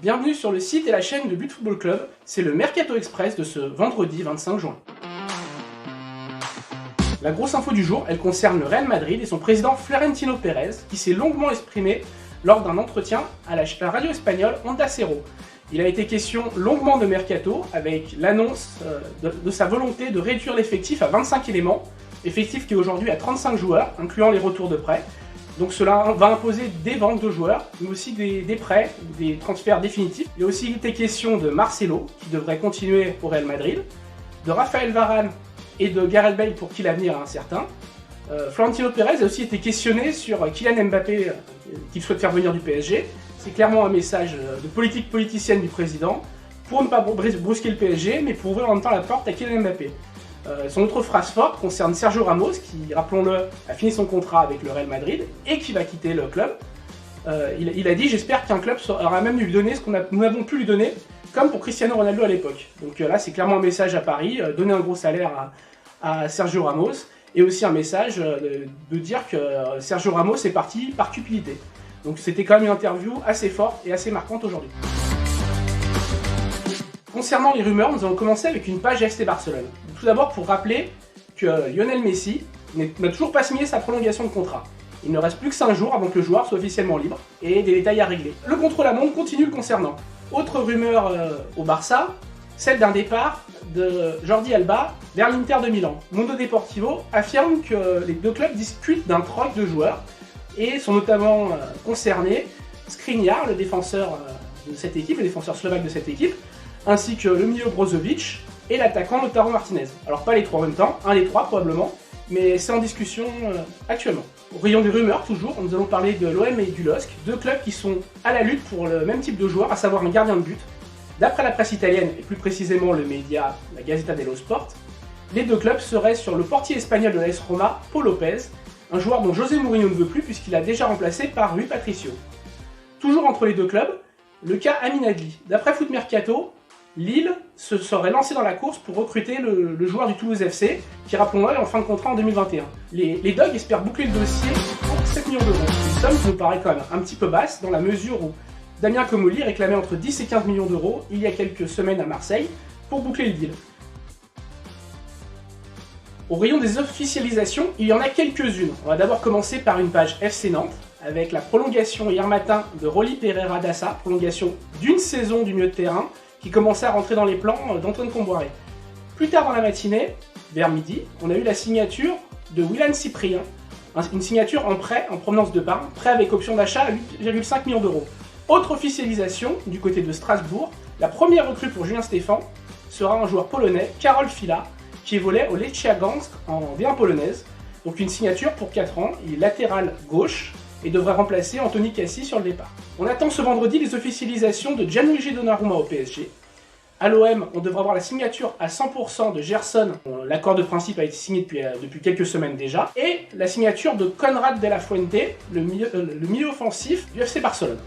Bienvenue sur le site et la chaîne de But Football Club, c'est le Mercato Express de ce vendredi 25 juin. La grosse info du jour, elle concerne le Real Madrid et son président Florentino Pérez, qui s'est longuement exprimé lors d'un entretien à la radio espagnole Onda Cero. Il a été question longuement de Mercato, avec l'annonce de sa volonté de réduire l'effectif à 25 éléments, effectif qui est aujourd'hui à 35 joueurs, incluant les retours de prêt. Donc cela va imposer des ventes de joueurs, mais aussi des prêts, des transferts définitifs. Il a aussi été question de Marcelo, qui devrait continuer au Real Madrid, de Raphaël Varane et de Gareth Bale, pour qui l'avenir est incertain. Florentino Pérez a aussi été questionné sur Kylian Mbappé, qu'il souhaite faire venir du PSG. C'est clairement un message de politique politicienne du président, pour ne pas brusquer le PSG, mais pour ouvrir en même temps la porte à Kylian Mbappé. Son autre phrase forte concerne Sergio Ramos, qui, rappelons-le, a fini son contrat avec le Real Madrid et qui va quitter le club. Il a dit « J'espère qu'un club aura même lui donner ce que nous n'avons pu lui donner, comme pour Cristiano Ronaldo à l'époque. » Donc là, c'est clairement un message à Paris, donner un gros salaire à Sergio Ramos, et aussi un message de dire que Sergio Ramos est parti par cupidité. Donc c'était quand même une interview assez forte et assez marquante aujourd'hui. Concernant les rumeurs, nous allons commencer avec une page FC Barcelone. Tout d'abord pour rappeler que Lionel Messi n'a toujours pas signé sa prolongation de contrat. Il ne reste plus que 5 jours avant que le joueur soit officiellement libre et des détails à régler. Le contre-la-montre continue le concernant. Autre rumeur au Barça, celle d'un départ de Jordi Alba vers l'Inter de Milan. Mondo Deportivo affirme que les deux clubs discutent d'un troc de joueurs et sont notamment concernés Skriniar, le défenseur de cette équipe, le défenseur slovaque de cette équipe, ainsi que le milieu Brozovic et l'attaquant Lautaro Martinez. Alors pas les trois en même temps, un des trois probablement, mais c'est en discussion actuellement. Au rayon des rumeurs toujours, nous allons parler de l'OM et du LOSC, deux clubs qui sont à la lutte pour le même type de joueur, à savoir un gardien de but. D'après la presse italienne, et plus précisément le média, la Gazzetta dello Sport, les deux clubs seraient sur le portier espagnol de l'AS Roma, Paul Lopez, un joueur dont José Mourinho ne veut plus puisqu'il a déjà remplacé par Rui Patricio. Toujours entre les deux clubs, le cas Amin Adli. D'après Foot Mercato, Lille se serait lancé dans la course pour recruter le joueur du Toulouse FC, qui, rappelons-le, est en fin de contrat en 2021. Les Dogs espèrent boucler le dossier pour 7 millions d'euros. Une somme qui nous paraît quand même un petit peu basse, dans la mesure où Damien Comolli réclamait entre 10 et 15 millions d'euros il y a quelques semaines à Marseille pour boucler le deal. Au rayon des officialisations, il y en a quelques-unes. On va d'abord commencer par une page FC Nantes, avec la prolongation hier matin de Rolly Pereira Dassa, prolongation d'une saison du milieu de terrain, qui commençait à rentrer dans les plans d'Antoine Comboiré. Plus tard dans la matinée, vers midi, on a eu la signature de Willan Cyprien, une signature en prêt en provenance de Bâle, prêt avec option d'achat à 8,5 millions d'euros. Autre officialisation, du côté de Strasbourg, la première recrue pour Julien Stéphan sera un joueur polonais, Karol Fila, qui évoluait au Lechia Gdańsk en V1 polonaise. Donc une signature pour 4 ans, il est latéral gauche et devrait remplacer Anthony Cassi sur le départ. On attend ce vendredi les officialisations de Gianluigi Donnarumma au PSG. À l'OM, on devra avoir la signature à 100% de Gerson, l'accord de principe a été signé depuis quelques semaines déjà, et la signature de Conrad de la Fuente, le milieu offensif du FC Barcelone.